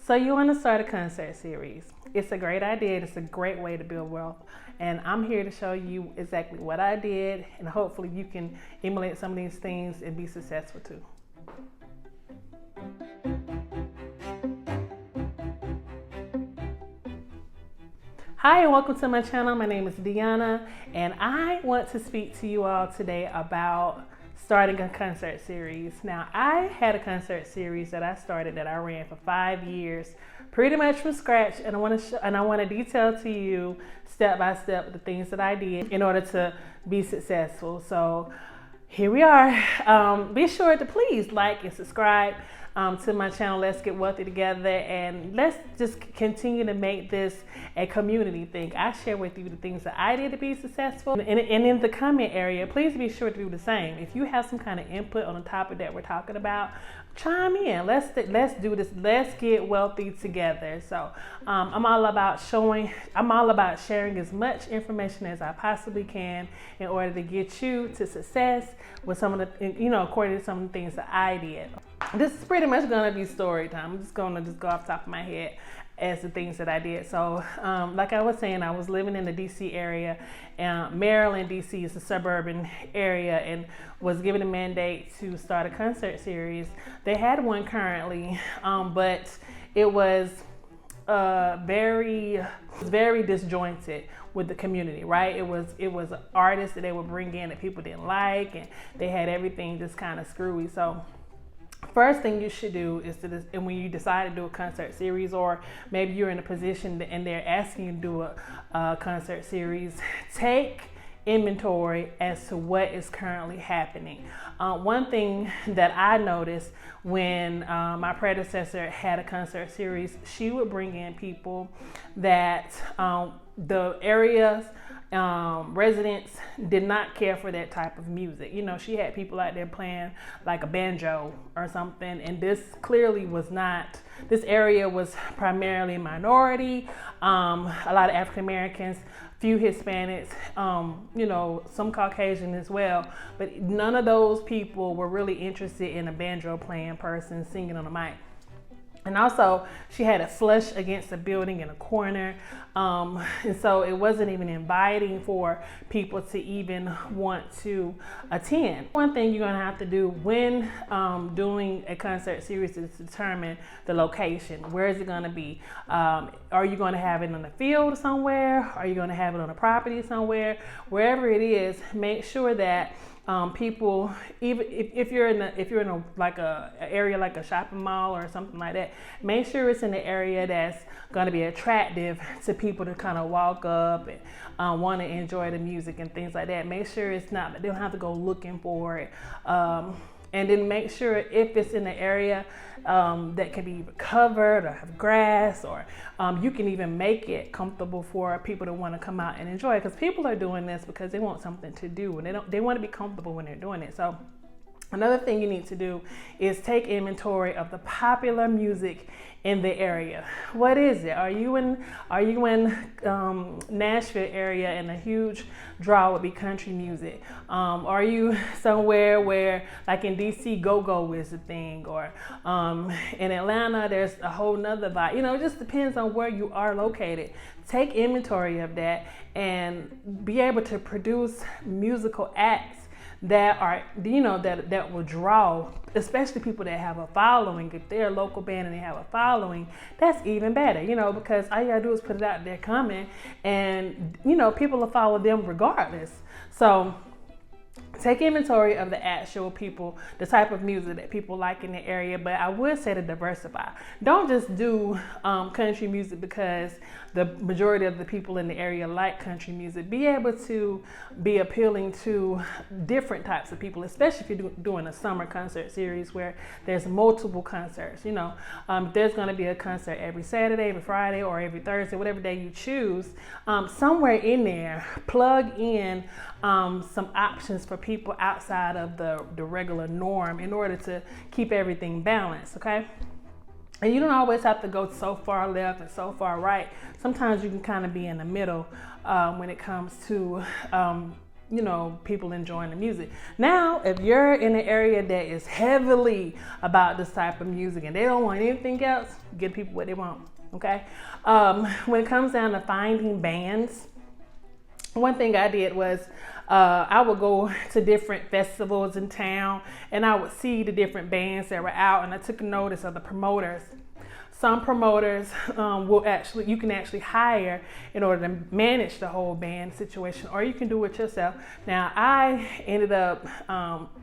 So you want to start a concert series. It's a great idea. It's a great way to build wealth. And I'm here to show you exactly what I did, and hopefully you can emulate some of these things and be successful too. Hi and welcome to my channel. My name is Deanna and I want to speak to you all today about starting a concert series. Now, I had a concert series that I started that I ran for 5 years, pretty much from scratch, and I want to detail to you step by step the things that I did in order to be successful. So here we are. Be sure to please like and subscribe to my channel. Let's get wealthy together and let's just continue to make this a community thing. I share with you the things that I did to be successful, and in the comment area, please be sure to do the same. If you have some kind of input on the topic that we're talking about, chime in. Let's do this. Let's get wealthy together. So I'm all about sharing as much information as I possibly can in order to get you to success with some of the, according to some of the things that I did. This is pretty much gonna be story time. I'm just gonna go off the top of my head as the things that I did. So like I was saying, I was living in the DC area, and Maryland, DC is a suburban area, and was given a mandate to start a concert series. They had one currently, but it was very disjointed with the community, right? It was artists that they would bring in that people didn't like, and they had everything just kind of screwy. So first thing you should do is and when you decide to do a concert series, or maybe you're in a position and they're asking you to do a concert series, take inventory as to what is currently happening. One thing that I noticed when my predecessor had a concert series, she would bring in people that the areas residents did not care for that type of music. She had people out there playing like a banjo or something, and this clearly was not. This area was primarily minority, a lot of African Americans, few Hispanics, some Caucasian as well, but none of those people were really interested in a banjo playing person singing on a mic. And also, she had it flush against a building in a corner. And so it wasn't even inviting for people to even want to attend. One thing you're gonna have to do when doing a concert series is determine the location. Where is it gonna be? Are you gonna have it on the field somewhere? Are you gonna have it on a property somewhere? Wherever it is, make sure that people, even if you're in a like a area like a shopping mall or something like that, make sure it's in the area that's going to be attractive to people to kind of walk up and want to enjoy the music and things like that. Make sure it's not, they don't have to go looking for it. And then make sure if it's in the area that can be covered or have grass, or you can even make it comfortable for people to want to come out and enjoy it, because people are doing this because they want something to do, and they want to be comfortable when they're doing it. So another thing you need to do is take inventory of the popular music in the area. What is it? Are you in Nashville area, and a huge draw would be country music? Are you somewhere where, like in DC, go-go is the thing, or in Atlanta there's a whole nother vibe? It just depends on where you are located. Take inventory of that and be able to produce musical acts that are, that will draw, especially people that have a following. If they're a local band and they have a following, that's even better, because all you gotta do is put it out there coming, and people will follow them regardless. So take inventory of the actual people, the type of music that people like in the area. But I would say to diversify. Don't just do country music because the majority of the people in the area like country music. Be able to be appealing to different types of people, especially if you're doing a summer concert series where there's multiple concerts. If there's going to be a concert every Saturday, every Friday, or every Thursday, whatever day you choose, somewhere in there, plug in some options for people outside of the regular norm in order to keep everything balanced, okay? And you don't always have to go so far left and so far right. Sometimes you can kind of be in the middle when it comes to you know, people enjoying the music. Now, if you're in an area that is heavily about this type of music and they don't want anything else, give people what they want, okay? When it comes down to finding bands, one thing I did was I would go to different festivals in town and I would see the different bands that were out, and I took notice of the promoters. Some promoters you can actually hire in order to manage the whole band situation, or you can do it yourself. Now, I ended up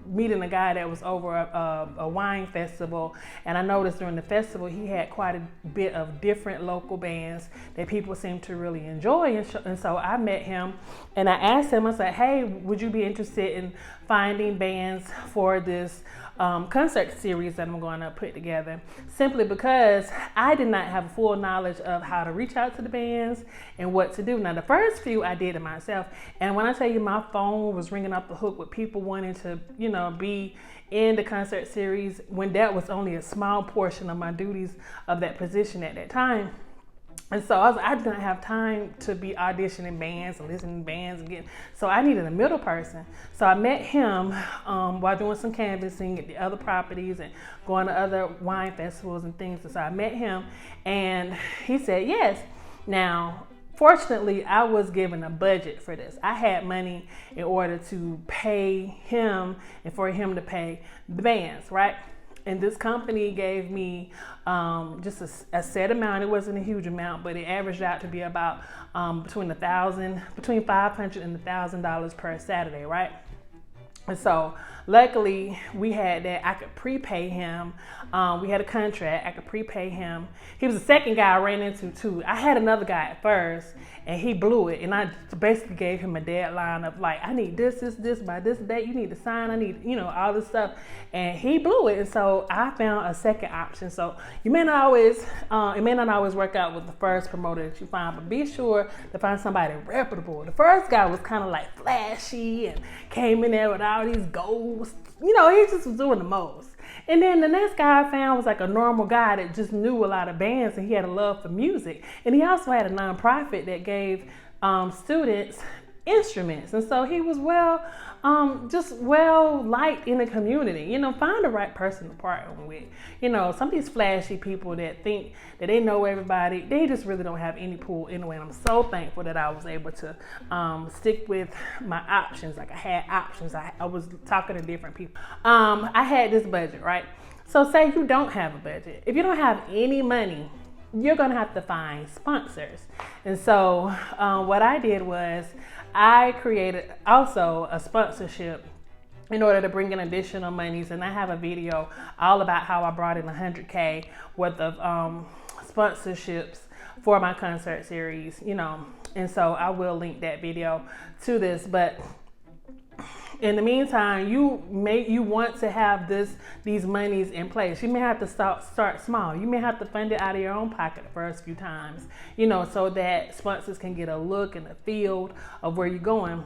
meeting a guy that was over a wine festival, and I noticed during the festival he had quite a bit of different local bands that people seemed to really enjoy. And so I met him and I asked him, I said, hey, would you be interested in finding bands for this concert series that I'm going to put together? Simply because I did not have full knowledge of how to reach out to the bands and what to do. Now, the first few I did it myself, and when I tell you my phone was ringing up the hook with people wanting to, you know, be in the concert series, when that was only a small portion of my duties of that position at that time. And so I didn't have time to be auditioning bands and listening to bands again. So I needed a middle person. So I met him while doing some canvassing at the other properties and going to other wine festivals and things. And so I met him and he said yes. Now, fortunately, I was given a budget for this. I had money in order to pay him and for him to pay the bands, right? And this company gave me just a set amount. It wasn't a huge amount, but it averaged out to be about between $500 and $1,000 per Saturday, right? And so luckily we had that. I could prepay him. We had a contract. I could prepay him. He was the second guy I ran into too. I had another guy at first and he blew it. And I basically gave him a deadline of like, I need this by this date. You need to sign. I need, you know, all this stuff. And he blew it. And so I found a second option. So you may not always, it may not always work out with the first promoter that you find, but be sure to find somebody reputable. The first guy was kind of like flashy and came in there with all these goals. You know, he just was doing the most. And then the next guy I found was like a normal guy that just knew a lot of bands and he had a love for music. And he also had a nonprofit that gave students instruments. And so he was just well liked in the community. You know, find the right person to partner with. You know, some of these flashy people that think that they know everybody, they just really don't have any pull anyway. And I'm so thankful that I was able to stick with my options. Like I had options. I was talking to different people. I had this budget, right? So say you don't have a budget. If you don't have any money, you're gonna have to find sponsors. And so what I did was I created also a sponsorship in order to bring in additional monies, and I have a video all about how I brought in $100K worth of sponsorships for my concert series, you know, and so I will link that video to this. But in the meantime, you want to have these monies in place. You may have to start small. You may have to fund it out of your own pocket the first few times, you know, so that sponsors can get a look and a feel of where you're going.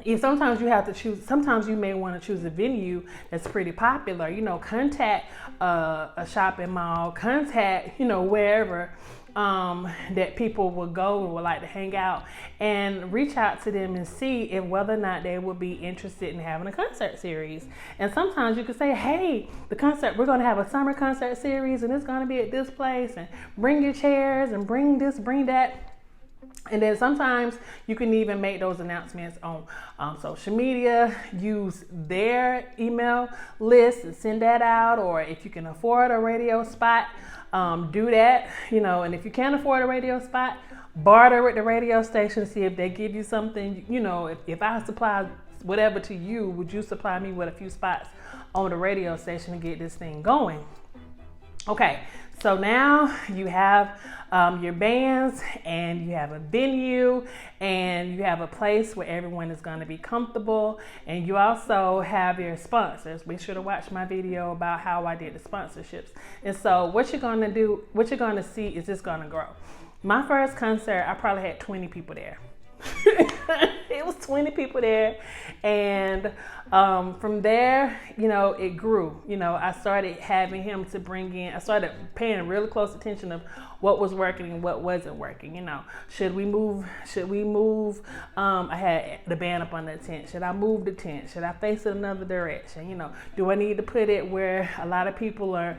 And sometimes you have to choose. Sometimes you may want to choose a venue that's pretty popular. You know, contact a shopping mall. Contact, you know, wherever that people will go and would like to hang out, and reach out to them and see if whether or not they would be interested in having a concert series. And sometimes you could say, hey, we're going to have a summer concert series and it's going to be at this place, and bring your chairs and bring this, bring that. And then sometimes you can even make those announcements on social media, use their email list and send that out. Or if you can afford a radio spot, do that, you know. And if you can't afford a radio spot, barter with the radio station, see if they give you something. You know, if I supply whatever to you, would you supply me with a few spots on the radio station to get this thing going? Okay, so now you have your bands, and you have a venue, and you have a place where everyone is going to be comfortable, and you also have your sponsors. Be sure to watch my video about how I did the sponsorships. And so what you're going to see is it's going to grow. My first concert, I probably had 20 people there. It was 20 people there. And from there, it grew. I started having him to bring in, I started paying really close attention of what was working and what wasn't working. Should we move? I had the band up on the tent. Should I move the tent? Should I face it another direction? Do I need to put it where a lot of people are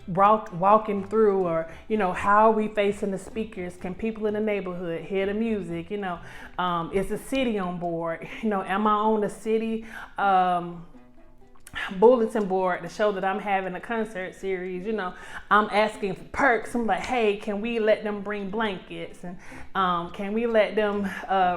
walking through, or how are we facing the speakers? Can people in the neighborhood hear the music? Is the city on board? Am I on the city bulletin board to show that I'm having a concert series? I'm asking for perks. I'm like, hey, can we let them bring blankets, and can we let them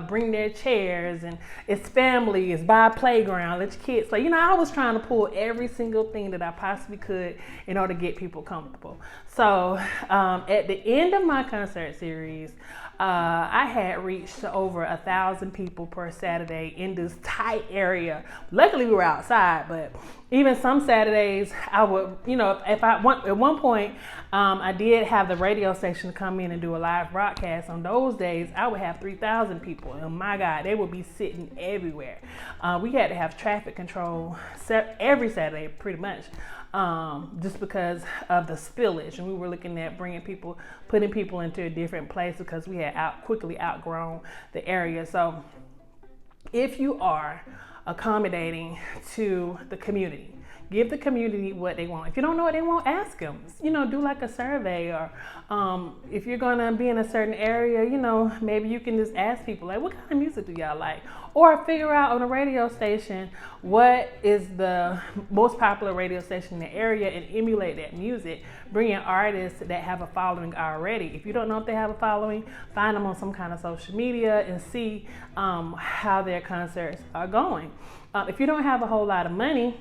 bring their chairs, and it's family, it's by a playground, let your kids play. I was trying to pull every single thing that I possibly could in order to get people comfortable. So at the end of my concert series, I had reached over 1,000 people per Saturday in this tight area. Luckily, we were outside, but even some Saturdays, I would, if at one point, I did have the radio station come in and do a live broadcast. On those days, I would have 3,000 people, and my God, they would be sitting everywhere. We had to have traffic control every Saturday, pretty much. Just because of the spillage, and we were looking at putting people into a different place because we had quickly outgrown the area. So if you are accommodating to the community, give the community what they want. If you don't know what they want, ask them. Do like a survey, or if you're gonna be in a certain area, maybe you can just ask people, like, what kind of music do y'all like? Or figure out on a radio station what is the most popular radio station in the area and emulate that music. Bring in artists that have a following already. If you don't know if they have a following, find them on some kind of social media and see how their concerts are going. If you don't have a whole lot of money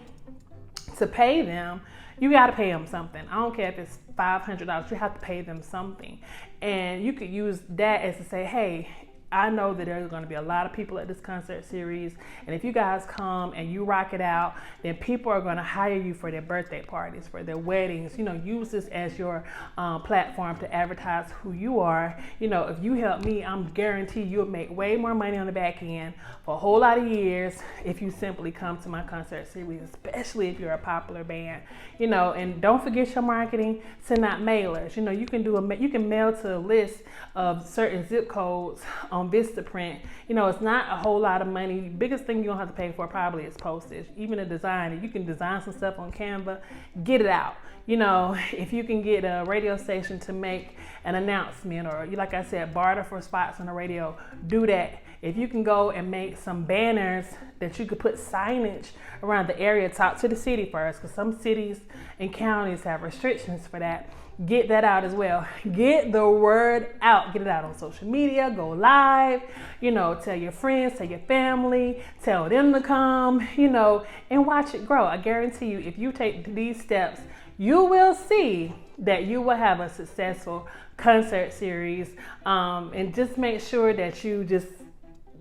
to pay them, you got to pay them something. I don't care if it's $500, you have to pay them something. And you could use that as to say, hey, I know that there's going to be a lot of people at this concert series, and if you guys come and you rock it out, then people are going to hire you for their birthday parties, for their weddings. Use this as your platform to advertise who you are. If you help me, I'm guaranteed you'll make way more money on the back end for a whole lot of years if you simply come to my concert series, especially if you're a popular band. And don't forget your marketing. Send out mailers. You can mail to a list of certain zip codes on Vistaprint. It's not a whole lot of money. Biggest thing you don't have to pay for probably is postage. Even a designer, you can design some stuff on Canva, get it out. If you can get a radio station to make an announcement, or like I said, barter for spots on the radio, do that. If you can go and make some banners that you could put signage around the area, talk to the city first, because some cities and counties have restrictions for that. Get that out as well. Get the word out. Get it out on social media. Go live. Tell your friends, tell your family, tell them to come, and watch it grow. I guarantee you, if you take these steps, you will see that you will have a successful concert series. And just make sure that you just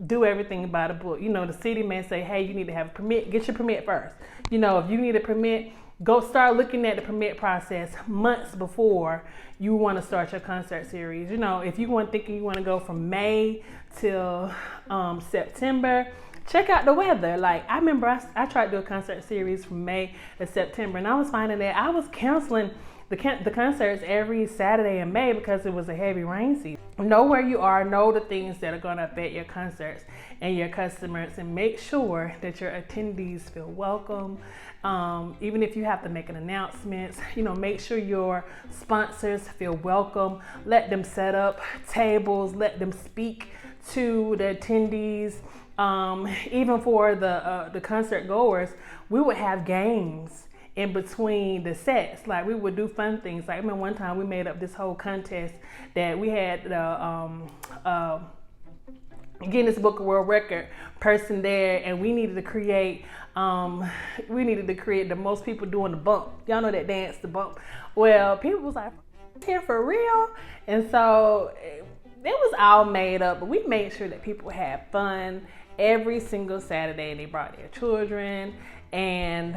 do everything by the book. The city may say, hey, you need to have a permit. Get your permit first. If you need a permit, go start looking at the permit process months before you want to start your concert series. If you want to go from May till September, check out the weather. Like, I remember I tried to do a concert series from May to September, and I was finding that I was canceling the concerts every Saturday in May because it was a heavy rain season. Know where you are, know the things that are going to affect your concerts and your customers, and make sure that your attendees feel welcome. Even if you have to make an announcement, make sure your sponsors feel welcome. Let them set up tables, let them speak to the attendees. Even for the concert goers, we would have games in between the sets. Like, we would do fun things. Like, I remember one time we made up this whole contest that we had the Guinness Book of World Record person there, and we needed to create the most people doing the bump. Y'all know that dance, the bump. Well, people was like, here for real? And so it was all made up, but we made sure that people had fun every single Saturday. They brought their children, and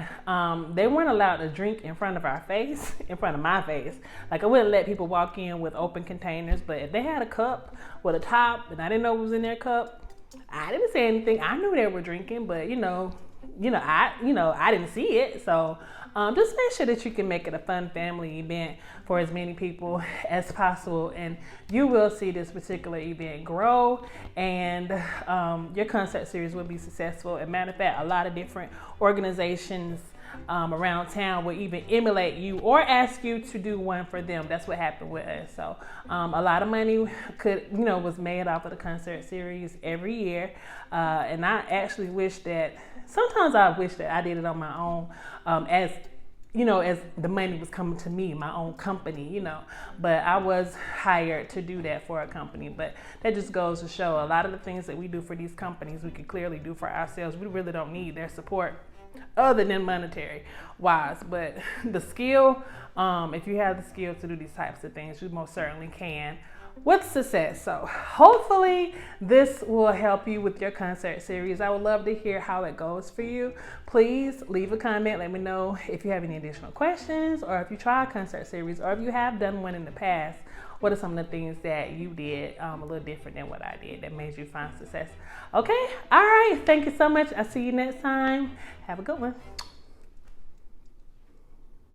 they weren't allowed to drink in front of our face, in front of my face. Like, I wouldn't let people walk in with open containers, but if they had a cup with a top and I didn't know what was in their cup, I didn't say anything. I knew they were drinking, but I didn't see it. So just make sure that you can make it a fun family event for as many people as possible, and you will see this particular event grow, and your concert series will be successful. As a matter of fact, a lot of different organizations around town will even emulate you or ask you to do one for them. That's what happened with us. So a lot of money was made off of the concert series every year, and I actually wish that sometimes I wish that I did it on my own, as the money was coming to me, my own company, but I was hired to do that for a company. But that just goes to show a lot of the things that we do for these companies, we could clearly do for ourselves. We really don't need their support other than monetary wise, but the skill, if you have the skill to do these types of things, you most certainly can with success. So hopefully this will help you with your concert series. I would love to hear how it goes for you. Please leave a comment. Let me know if you have any additional questions, or if you try a concert series, or if you have done one in the past. What are some of the things that you did a little different than what I did that made you find success? Okay, all right. Thank you so much. I'll see you next time. Have a good one.